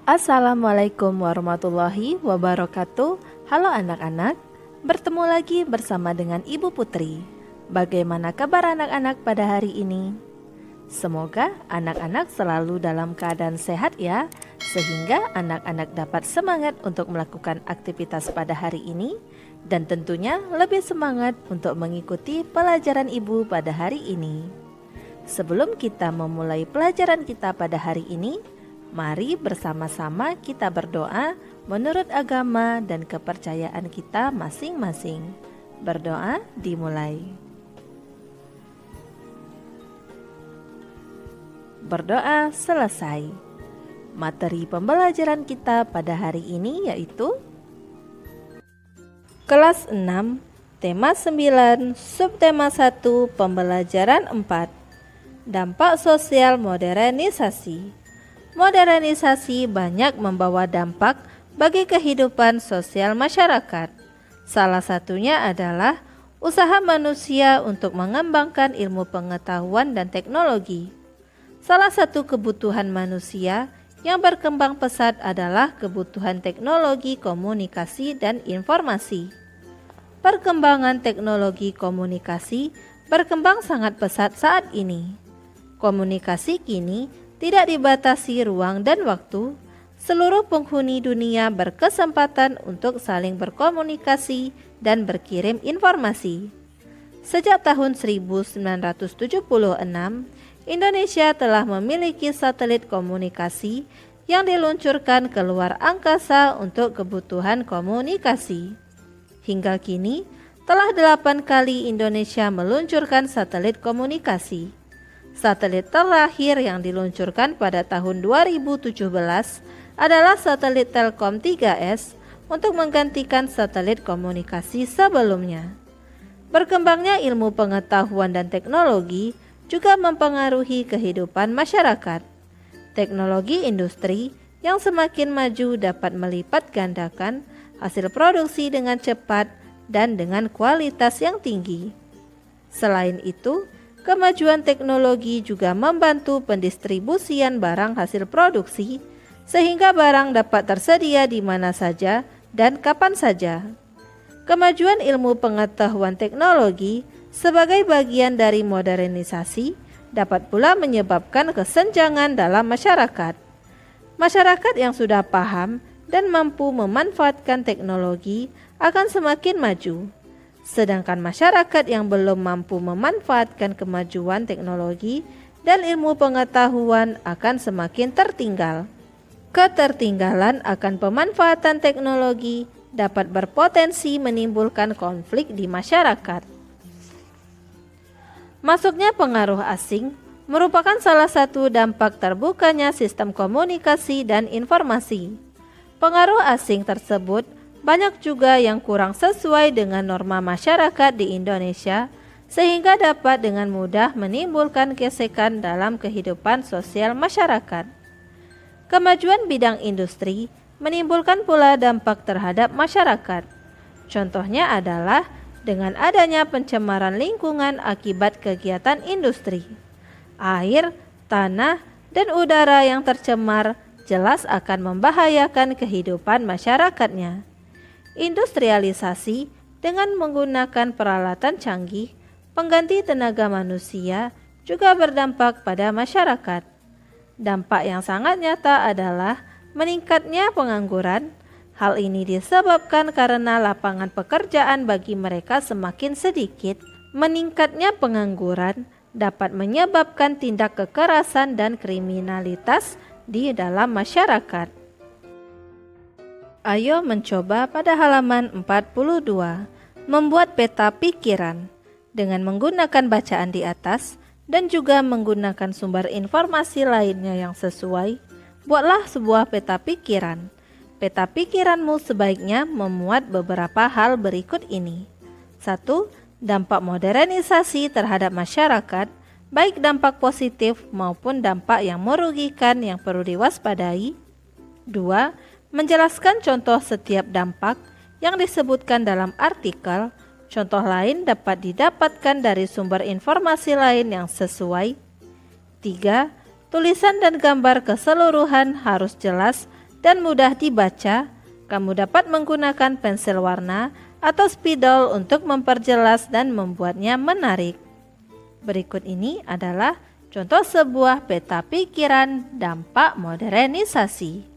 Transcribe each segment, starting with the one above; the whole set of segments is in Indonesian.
Assalamualaikum warahmatullahi wabarakatuh. Halo anak-anak, bertemu lagi bersama dengan Ibu Putri. Bagaimana kabar anak-anak pada hari ini? Semoga anak-anak selalu dalam keadaan sehat ya, sehingga anak-anak dapat semangat untuk melakukan aktivitas pada hari ini, dan tentunya lebih semangat untuk mengikuti pelajaran Ibu pada hari ini. Sebelum kita memulai pelajaran kita pada hari ini, mari bersama-sama kita berdoa menurut agama dan kepercayaan kita masing-masing. Berdoa dimulai. Berdoa selesai. Materi pembelajaran kita pada hari ini yaitu Kelas 6, Tema 9, Subtema 1, Pembelajaran 4. Dampak sosial modernisasi. Modernisasi banyak membawa dampak bagi kehidupan sosial masyarakat. Salah satunya adalah usaha manusia untuk mengembangkan ilmu pengetahuan dan teknologi. Salah satu kebutuhan manusia yang berkembang pesat adalah kebutuhan teknologi komunikasi dan informasi. Perkembangan teknologi komunikasi berkembang sangat pesat saat ini. Komunikasi kini tidak dibatasi ruang dan waktu. Seluruh penghuni dunia berkesempatan untuk saling berkomunikasi dan berkirim informasi. Sejak tahun 1976, Indonesia telah memiliki satelit komunikasi yang diluncurkan ke luar angkasa untuk kebutuhan komunikasi. Hingga kini, telah 8 kali Indonesia meluncurkan satelit komunikasi. Satelit terakhir yang diluncurkan pada tahun 2017 adalah satelit Telkom 3S untuk menggantikan satelit komunikasi sebelumnya. Berkembangnya ilmu pengetahuan dan teknologi juga mempengaruhi kehidupan masyarakat. Teknologi industri yang semakin maju dapat melipat gandakan hasil produksi dengan cepat dan dengan kualitas yang tinggi. Selain itu, kemajuan teknologi juga membantu pendistribusian barang hasil produksi, sehingga barang dapat tersedia di mana saja dan kapan saja. Kemajuan ilmu pengetahuan teknologi sebagai bagian dari modernisasi dapat pula menyebabkan kesenjangan dalam masyarakat. Masyarakat yang sudah paham dan mampu memanfaatkan teknologi akan semakin maju. Sedangkan masyarakat yang belum mampu memanfaatkan kemajuan teknologi dan ilmu pengetahuan akan semakin tertinggal. Ketertinggalan akan pemanfaatan teknologi dapat berpotensi menimbulkan konflik di masyarakat. Masuknya pengaruh asing merupakan salah satu dampak terbukanya sistem komunikasi dan informasi. Pengaruh asing tersebut banyak juga yang kurang sesuai dengan norma masyarakat di Indonesia, sehingga dapat dengan mudah menimbulkan gesekan dalam kehidupan sosial masyarakat. Kemajuan bidang industri menimbulkan pula dampak terhadap masyarakat. Contohnya adalah dengan adanya pencemaran lingkungan akibat kegiatan industri. Air, tanah, dan udara yang tercemar jelas akan membahayakan kehidupan masyarakatnya. Industrialisasi dengan menggunakan peralatan canggih, pengganti tenaga manusia juga berdampak pada masyarakat. Dampak yang sangat nyata adalah meningkatnya pengangguran. Hal ini disebabkan karena lapangan pekerjaan bagi mereka semakin sedikit. Meningkatnya pengangguran dapat menyebabkan tindak kekerasan dan kriminalitas di dalam masyarakat. Ayo mencoba pada halaman 42, membuat peta pikiran. Dengan menggunakan bacaan di atas dan juga menggunakan sumber informasi lainnya yang sesuai, buatlah sebuah peta pikiran. Peta pikiranmu sebaiknya memuat beberapa hal berikut ini. 1. Dampak modernisasi terhadap masyarakat, baik dampak positif maupun dampak yang merugikan yang perlu diwaspadai. 2. Menjelaskan contoh setiap dampak yang disebutkan dalam artikel. Contoh lain dapat didapatkan dari sumber informasi lain yang sesuai. 3. Tulisan dan gambar keseluruhan harus jelas dan mudah dibaca, kamu dapat menggunakan pensil warna atau spidol untuk memperjelas dan membuatnya menarik. Berikut ini adalah contoh sebuah peta pikiran dampak modernisasi.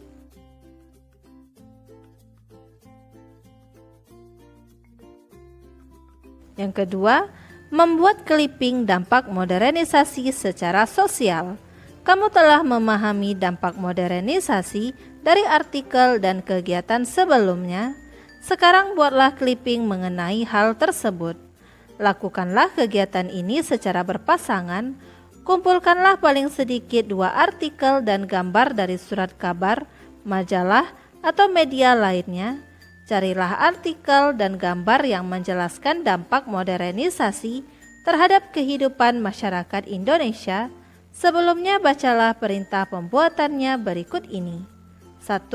Yang kedua, membuat clipping dampak modernisasi secara sosial. Kamu telah memahami dampak modernisasi dari artikel dan kegiatan sebelumnya. Sekarang buatlah clipping mengenai hal tersebut. Lakukanlah kegiatan ini secara berpasangan. Kumpulkanlah paling sedikit 2 artikel dan gambar dari surat kabar, majalah, atau media lainnya. Carilah artikel dan gambar yang menjelaskan dampak modernisasi terhadap kehidupan masyarakat Indonesia. Sebelumnya bacalah perintah pembuatannya berikut ini. 1.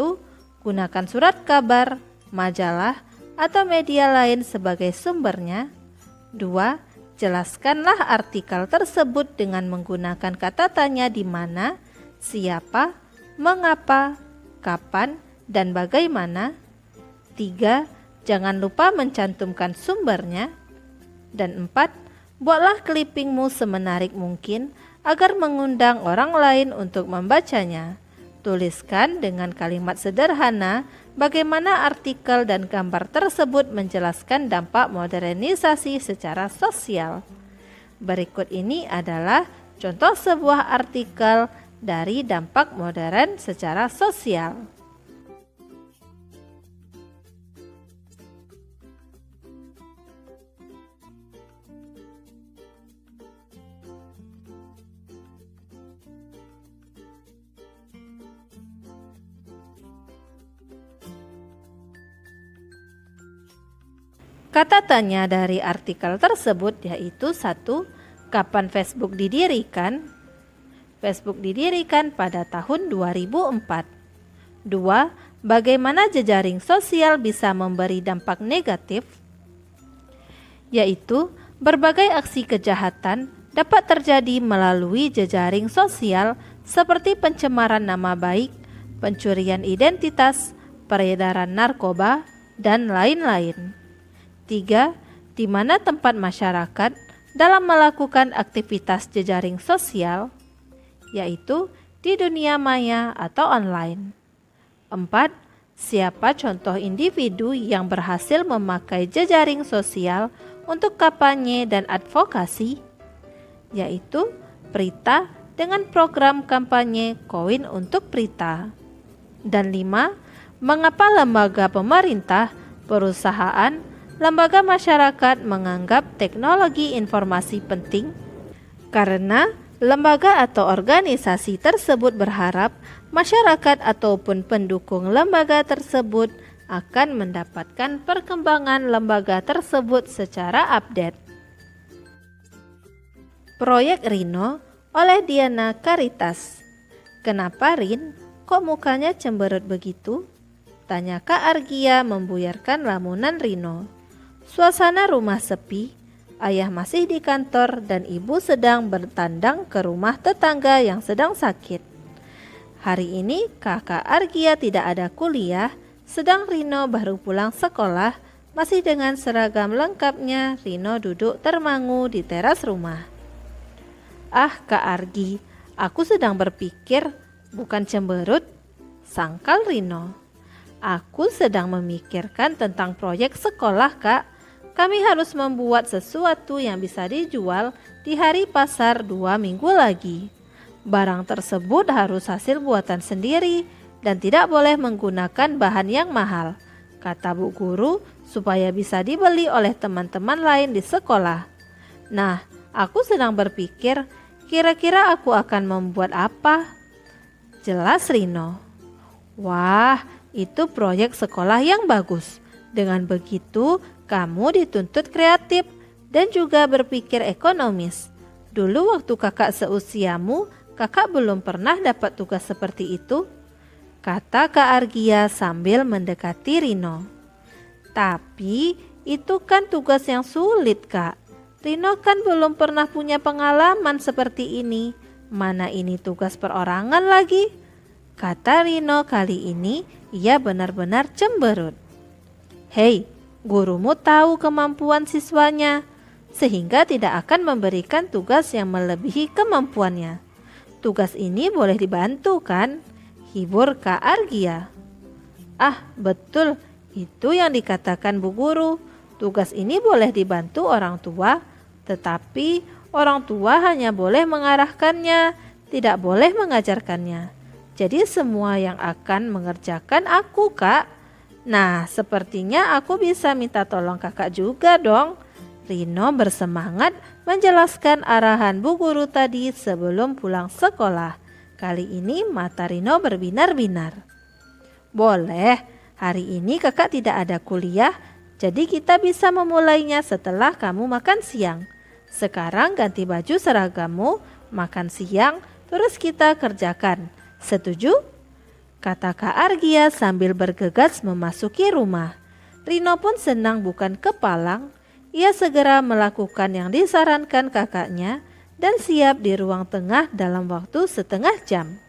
Gunakan surat kabar, majalah, atau media lain sebagai sumbernya. 2. Jelaskanlah artikel tersebut dengan menggunakan kata tanya di mana, siapa, mengapa, kapan, dan bagaimana. 3. Jangan lupa mencantumkan sumbernya. Dan 4. Buatlah clippingmu semenarik mungkin agar mengundang orang lain untuk membacanya. Tuliskan dengan kalimat sederhana bagaimana artikel dan gambar tersebut menjelaskan dampak modernisasi secara sosial. Berikut ini adalah contoh sebuah artikel dari dampak modern secara sosial. Kata tanya dari artikel tersebut yaitu 1. Kapan Facebook didirikan? Facebook didirikan pada tahun 2004. 2. Bagaimana jejaring sosial bisa memberi dampak negatif? Yaitu berbagai aksi kejahatan dapat terjadi melalui jejaring sosial seperti pencemaran nama baik, pencurian identitas, peredaran narkoba, dan lain-lain. 3. Di mana tempat masyarakat dalam melakukan aktivitas jejaring sosial, yaitu di dunia maya atau online. 4. Siapa contoh individu yang berhasil memakai jejaring sosial untuk kampanye dan advokasi, yaitu Prita dengan program kampanye Koin untuk Prita. Dan 5. Mengapa lembaga pemerintah, perusahaan, lembaga masyarakat menganggap teknologi informasi penting? Karena lembaga atau organisasi tersebut berharap masyarakat ataupun pendukung lembaga tersebut akan mendapatkan perkembangan lembaga tersebut secara update. Proyek Rino oleh Diana Caritas. Kenapa Rin? Kok mukanya cemberut begitu? Tanya Kak Argia membuyarkan lamunan Rino. Suasana rumah sepi, ayah masih di kantor dan ibu sedang bertandang ke rumah tetangga yang sedang sakit. Hari ini kakak Argia tidak ada kuliah, sedang Rino baru pulang sekolah. Masih dengan seragam lengkapnya, Rino duduk termangu di teras rumah. Ah Kak Argi, aku sedang berpikir, bukan cemberut, sangkal Rino. Aku sedang memikirkan tentang proyek sekolah Kak. Kami harus membuat sesuatu yang bisa dijual di hari pasar 2 minggu lagi. Barang tersebut harus hasil buatan sendiri dan tidak boleh menggunakan bahan yang mahal, kata Bu Guru, supaya bisa dibeli oleh teman-teman lain di sekolah. Nah, aku sedang berpikir, kira-kira aku akan membuat apa? Jelas Rino. Wah, itu proyek sekolah yang bagus. Dengan begitu, kamu dituntut kreatif dan juga berpikir ekonomis. Dulu waktu kakak seusiamu, kakak belum pernah dapat tugas seperti itu, kata Kak Argia sambil mendekati Rino. Tapi itu kan tugas yang sulit Kak. Rino kan belum pernah punya pengalaman seperti ini. Mana ini tugas perorangan lagi? kata Rino. Kali ini ia benar-benar cemberut. Hei, gurumu tahu kemampuan siswanya, sehingga tidak akan memberikan tugas yang melebihi kemampuannya. Tugas ini boleh dibantu kan? Hibur Kak Argia. Ah, betul, itu yang dikatakan Bu Guru. Tugas ini boleh dibantu orang tua, tetapi orang tua hanya boleh mengarahkannya, tidak boleh mengajarkannya. Jadi semua yang akan mengerjakan aku, Kak. Nah, sepertinya aku bisa minta tolong kakak juga dong. Rino bersemangat menjelaskan arahan Bu Guru tadi sebelum pulang sekolah. Kali ini mata Rino berbinar-binar. Boleh, hari ini kakak tidak ada kuliah, jadi kita bisa memulainya setelah kamu makan siang. Sekarang ganti baju seragammu, makan siang, terus kita kerjakan. Setuju? Kata Kak Argia sambil bergegas memasuki rumah. Rino pun senang bukan kepalang. Ia segera melakukan yang disarankan kakaknya dan siap di ruang tengah dalam waktu setengah jam.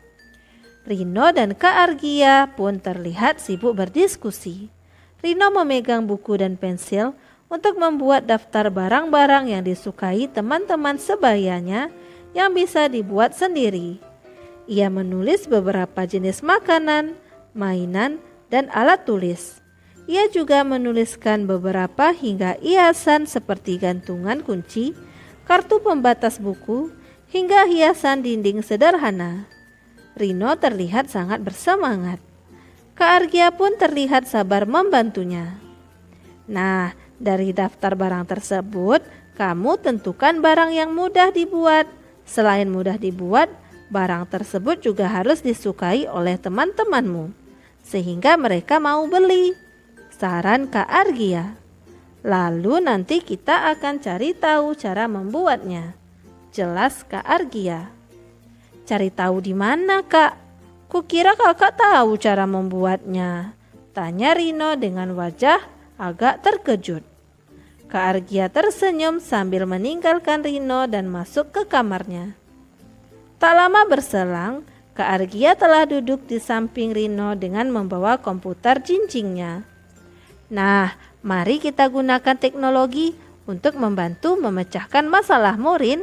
Rino dan Kak Argia pun terlihat sibuk berdiskusi. Rino memegang buku dan pensil untuk membuat daftar barang-barang yang disukai teman-teman sebayanya yang bisa dibuat sendiri. Ia menulis beberapa jenis makanan, mainan, dan alat tulis. Ia juga menuliskan beberapa hingga hiasan seperti gantungan kunci, kartu pembatas buku, hingga hiasan dinding sederhana. Rino terlihat sangat bersemangat. Kak Argia pun terlihat sabar membantunya. Nah, dari daftar barang tersebut, kamu tentukan barang yang mudah dibuat. Selain mudah dibuat, barang tersebut juga harus disukai oleh teman-temanmu, sehingga mereka mau beli. Saran Kak Argia. Lalu nanti kita akan cari tahu cara membuatnya. Jelas Kak Argia. Cari tahu di mana, Kak? Kukira kakak tahu cara membuatnya, tanya Rino dengan wajah agak terkejut. Kak Argia tersenyum sambil meninggalkan Rino dan masuk ke kamarnya. Tak lama berselang, Kak Argia telah duduk di samping Rino dengan membawa komputer cincingnya. Nah, mari kita gunakan teknologi untuk membantu memecahkan masalahmu, Rin.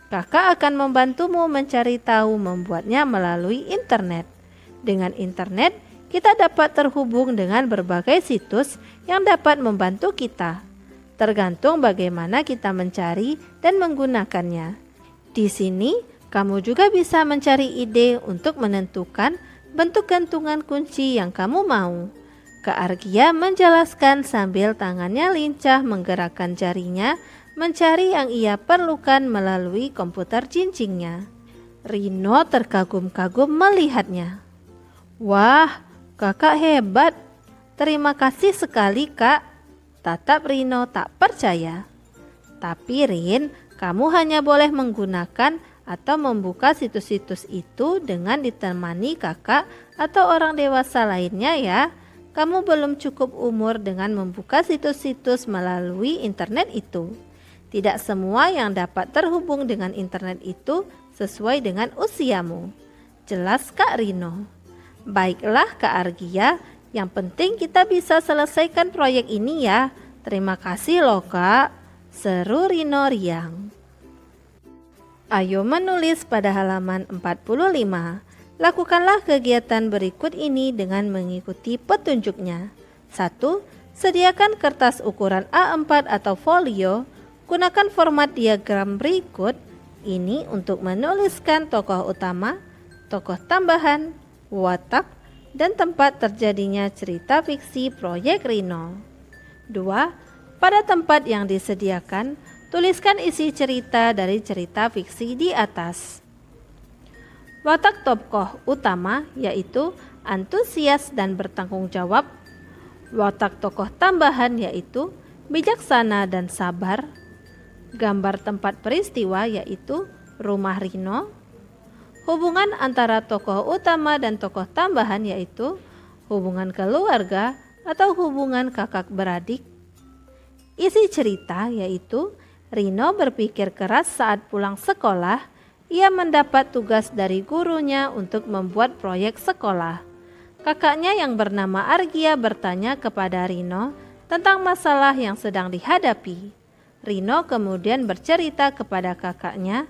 Kakak akan membantumu mencari tahu membuatnya melalui internet. Dengan internet, kita dapat terhubung dengan berbagai situs yang dapat membantu kita. Tergantung bagaimana kita mencari dan menggunakannya. Di sini, kamu juga bisa mencari ide untuk menentukan bentuk gantungan kunci yang kamu mau. Kak Argia menjelaskan sambil tangannya lincah menggerakkan jarinya mencari yang ia perlukan melalui komputer cincingnya. Rino terkagum-kagum melihatnya. Wah, kakak hebat. Terima kasih sekali, Kak. Tatap Rino tak percaya. Tapi Rin, kamu hanya boleh menggunakan atau membuka situs-situs itu dengan ditemani kakak atau orang dewasa lainnya ya. Kamu belum cukup umur dengan membuka situs-situs melalui internet itu. Tidak semua yang dapat terhubung dengan internet itu sesuai dengan usiamu. Jelas Kak Rino. Baiklah Kak Argia, yang penting kita bisa selesaikan proyek ini ya. Terima kasih loh Kak, seru Rino riang. Ayo menulis pada halaman 45. Lakukanlah kegiatan berikut ini dengan mengikuti petunjuknya. 1. Sediakan kertas ukuran A4 atau folio. Gunakan format diagram berikut ini untuk menuliskan tokoh utama, tokoh tambahan, watak, dan tempat terjadinya cerita fiksi proyek Rino. 2. Pada tempat yang disediakan, tuliskan isi cerita dari cerita fiksi di atas. Watak tokoh utama yaitu antusias dan bertanggung jawab. Watak tokoh tambahan yaitu bijaksana dan sabar. Gambar tempat peristiwa yaitu rumah Rino. Hubungan antara tokoh utama dan tokoh tambahan yaitu hubungan keluarga atau hubungan kakak beradik. Isi cerita yaitu Rino berpikir keras saat pulang sekolah. ia mendapat tugas dari gurunya untuk membuat proyek sekolah. Kakaknya yang bernama Argia bertanya kepada Rino tentang masalah yang sedang dihadapi. Rino kemudian bercerita kepada kakaknya.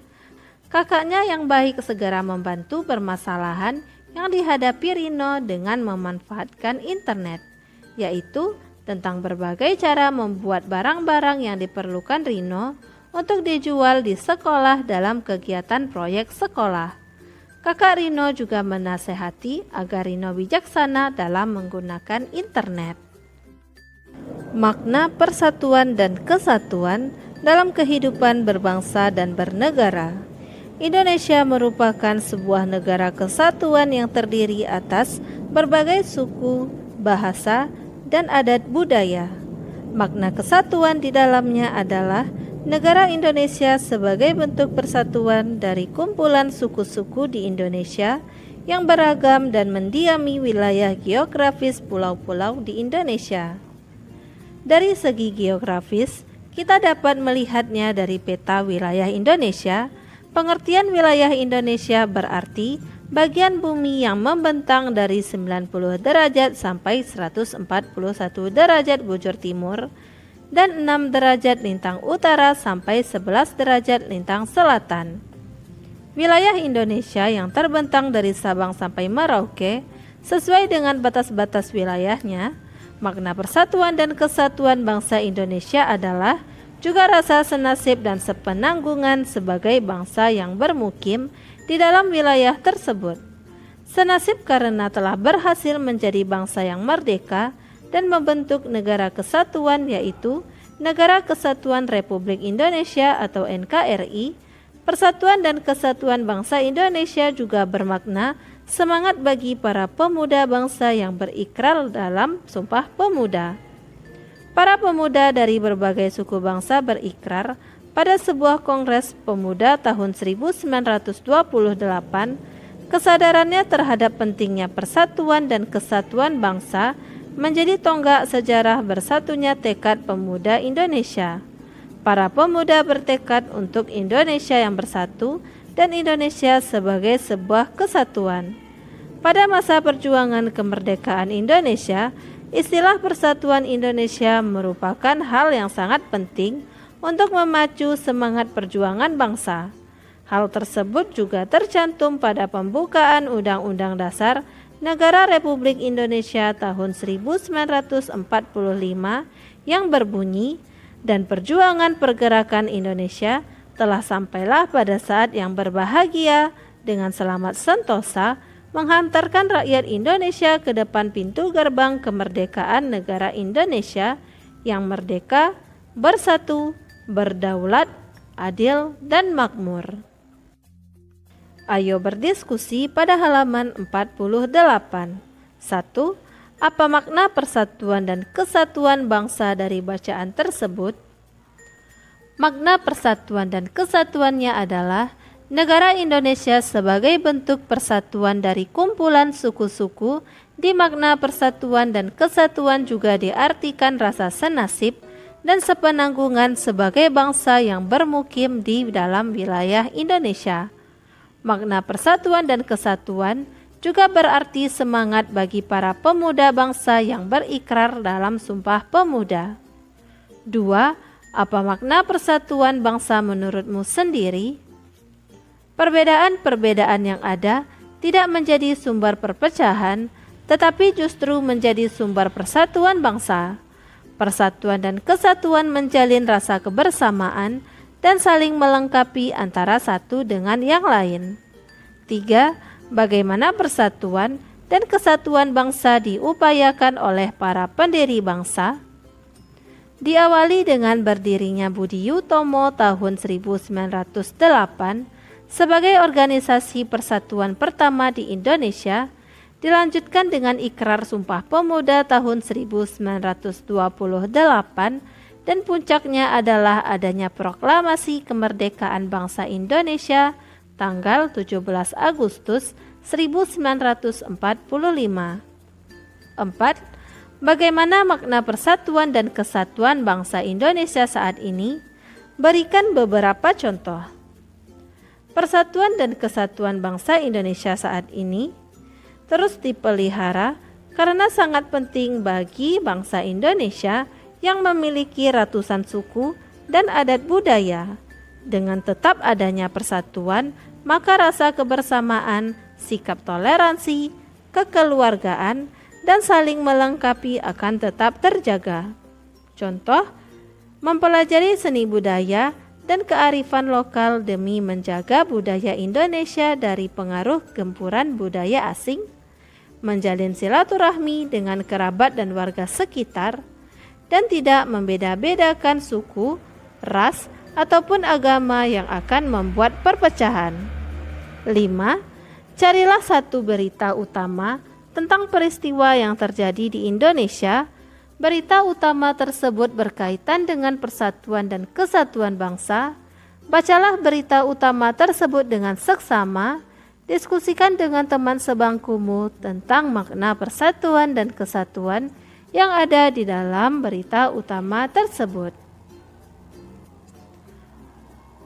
Kakaknya yang baik segera membantu permasalahan yang dihadapi Rino dengan memanfaatkan internet, yaitu tentang berbagai cara membuat barang-barang yang diperlukan Rino untuk dijual di sekolah dalam kegiatan proyek sekolah. Kakak Rino juga menasehati agar Rino bijaksana dalam menggunakan internet. Makna persatuan dan kesatuan dalam kehidupan berbangsa dan bernegara. Indonesia merupakan sebuah negara kesatuan yang terdiri atas berbagai suku, bahasa, dan adat budaya. Makna kesatuan di dalamnya adalah negara Indonesia sebagai bentuk persatuan dari kumpulan suku-suku di Indonesia yang beragam dan mendiami wilayah geografis pulau-pulau di Indonesia. Dari segi geografis, kita dapat melihatnya dari peta wilayah Indonesia. Pengertian wilayah Indonesia berarti bagian bumi yang membentang dari 90 derajat sampai 141 derajat bujur timur dan 6 derajat lintang utara sampai 11 derajat lintang selatan. Wilayah Indonesia yang terbentang dari Sabang sampai Merauke sesuai dengan batas-batas wilayahnya. Makna persatuan dan kesatuan bangsa Indonesia adalah juga rasa senasib dan sepenanggungan sebagai bangsa yang bermukim di dalam wilayah tersebut. Senasib karena telah berhasil menjadi bangsa yang merdeka dan membentuk negara kesatuan, yaitu Negara Kesatuan Republik Indonesia atau NKRI. Persatuan dan kesatuan bangsa Indonesia juga bermakna semangat bagi para pemuda bangsa yang berikrar dalam Sumpah Pemuda. Para pemuda dari berbagai suku bangsa berikrar pada sebuah kongres pemuda tahun 1928. Kesadarannya terhadap pentingnya persatuan dan kesatuan bangsa menjadi tonggak sejarah bersatunya tekad pemuda Indonesia. Para pemuda bertekad untuk Indonesia yang bersatu dan Indonesia sebagai sebuah kesatuan. Pada masa perjuangan kemerdekaan Indonesia, istilah persatuan Indonesia merupakan hal yang sangat penting untuk memacu semangat perjuangan bangsa. Hal tersebut juga tercantum pada pembukaan Undang-Undang Dasar Negara Republik Indonesia tahun 1945 yang berbunyi, dan perjuangan pergerakan Indonesia telah sampailah pada saat yang berbahagia dengan selamat sentosa menghantarkan rakyat Indonesia ke depan pintu gerbang kemerdekaan negara Indonesia yang merdeka, bersatu, berdaulat, adil, dan makmur. Ayo berdiskusi pada halaman 48. 1. Apa makna persatuan dan kesatuan bangsa dari bacaan tersebut? Makna persatuan dan kesatuannya adalah negara Indonesia sebagai bentuk persatuan dari kumpulan suku-suku. Di makna persatuan dan kesatuan juga diartikan rasa senasib dan sepenanggungan sebagai bangsa yang bermukim di dalam wilayah Indonesia. Makna persatuan dan kesatuan juga berarti semangat bagi para pemuda bangsa yang berikrar dalam Sumpah Pemuda. 2. Apa makna persatuan bangsa menurutmu sendiri? Perbedaan-perbedaan yang ada tidak menjadi sumber perpecahan, tetapi justru menjadi sumber persatuan bangsa. Persatuan dan kesatuan menjalin rasa kebersamaan dan saling melengkapi antara satu dengan yang lain. 3. Bagaimana persatuan dan kesatuan bangsa diupayakan oleh para pendiri bangsa? Diawali dengan berdirinya Budi Utomo tahun 1908 sebagai organisasi persatuan pertama di Indonesia, dilanjutkan dengan Ikrar Sumpah Pemuda tahun 1928, dan puncaknya adalah adanya Proklamasi Kemerdekaan Bangsa Indonesia tanggal 17 Agustus 1945. 4. Bagaimana makna persatuan dan kesatuan bangsa Indonesia saat ini? Berikan beberapa contoh. persatuan dan kesatuan bangsa Indonesia saat ini terus dipelihara karena sangat penting bagi bangsa Indonesia yang memiliki ratusan suku dan adat budaya. Dengan tetap adanya persatuan, maka rasa kebersamaan, sikap toleransi, kekeluargaan, dan saling melengkapi akan tetap terjaga. Contoh, mempelajari seni budaya dan kearifan lokal demi menjaga budaya Indonesia dari pengaruh gempuran budaya asing, menjalin silaturahmi dengan kerabat dan warga sekitar, dan tidak membeda-bedakan suku, ras, ataupun agama yang akan membuat perpecahan. 5. Carilah satu berita utama tentang peristiwa yang terjadi di Indonesia. Berita utama tersebut berkaitan dengan persatuan dan kesatuan bangsa. Bacalah berita utama tersebut dengan seksama. Diskusikan dengan teman sebangkumu tentang makna persatuan dan kesatuan yang ada di dalam berita utama tersebut.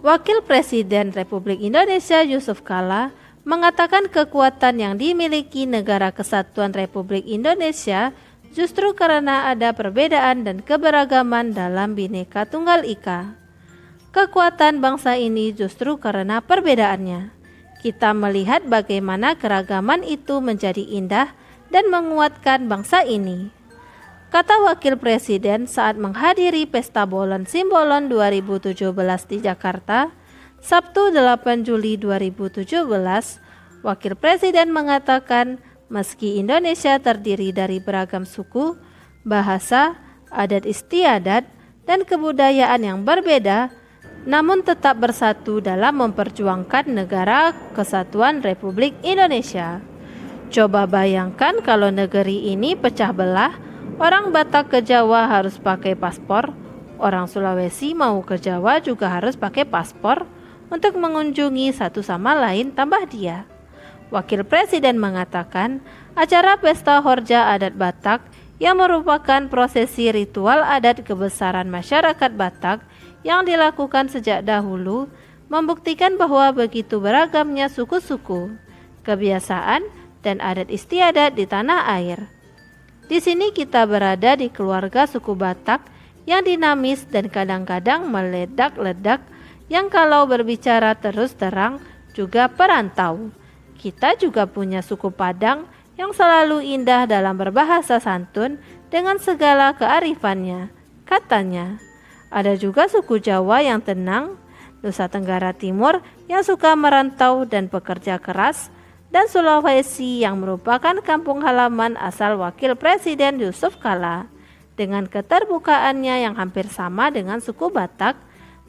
Wakil Presiden Republik Indonesia Yusuf Kala mengatakan kekuatan yang dimiliki Negara Kesatuan Republik Indonesia justru karena ada perbedaan dan keberagaman dalam Bhinneka Tunggal Ika. Kekuatan bangsa ini justru karena perbedaannya. Kita melihat bagaimana keragaman itu menjadi indah dan menguatkan bangsa ini. Kata Wakil Presiden saat menghadiri Pesta Bolon Simbolon 2017 di Jakarta, Sabtu 8 Juli 2017, Wakil Presiden mengatakan meski Indonesia terdiri dari beragam suku, bahasa, adat istiadat, dan kebudayaan yang berbeda, namun tetap bersatu dalam memperjuangkan Negara Kesatuan Republik Indonesia. Coba bayangkan kalau negeri ini pecah belah, orang Batak ke Jawa harus pakai paspor, orang Sulawesi mau ke Jawa juga harus pakai paspor untuk mengunjungi satu sama lain, tambah dia. Wakil Presiden mengatakan acara Pesta Horja Adat Batak yang merupakan prosesi ritual adat kebesaran masyarakat Batak yang dilakukan sejak dahulu membuktikan bahwa begitu beragamnya suku-suku, kebiasaan, dan adat istiadat di tanah air. Di sini kita berada di keluarga suku Batak yang dinamis dan kadang-kadang meledak-ledak, yang kalau berbicara terus terang juga perantau. Kita juga punya suku Padang yang selalu indah dalam berbahasa santun dengan segala kearifannya. Katanya, ada juga suku Jawa yang tenang, Nusa Tenggara Timur yang suka merantau dan bekerja keras, dan Sulawesi yang merupakan kampung halaman asal Wakil Presiden Yusuf Kala. Dengan keterbukaannya yang hampir sama dengan suku Batak,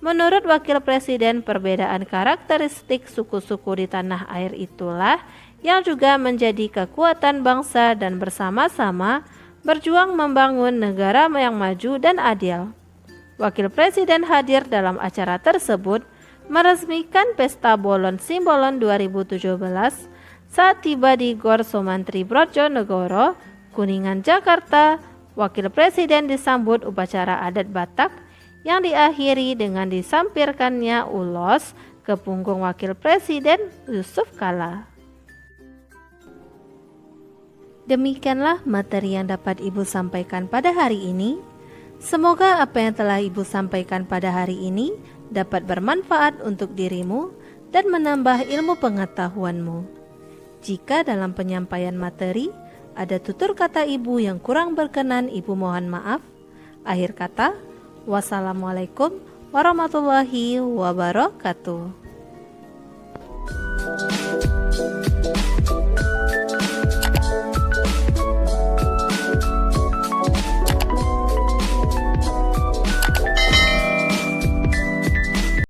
menurut Wakil Presiden, perbedaan karakteristik suku-suku di tanah air itulah yang juga menjadi kekuatan bangsa dan bersama-sama berjuang membangun negara yang maju dan adil. Wakil Presiden hadir dalam acara tersebut meresmikan Pesta Bolon Simbolon 2017 saat tiba di Gor Sumantri Brojonegoro, Kuningan, Jakarta. Wakil Presiden disambut upacara adat Batak yang diakhiri dengan disampirkannya ulos ke punggung Wakil Presiden Yusuf Kala. Demikianlah materi yang dapat Ibu sampaikan pada hari ini. Semoga apa yang telah Ibu sampaikan pada hari ini dapat bermanfaat untuk dirimu dan menambah ilmu pengetahuanmu. Jika dalam penyampaian materi ada tutur kata Ibu yang kurang berkenan, Ibu mohon maaf. Akhir kata, wassalamualaikum warahmatullahi wabarakatuh.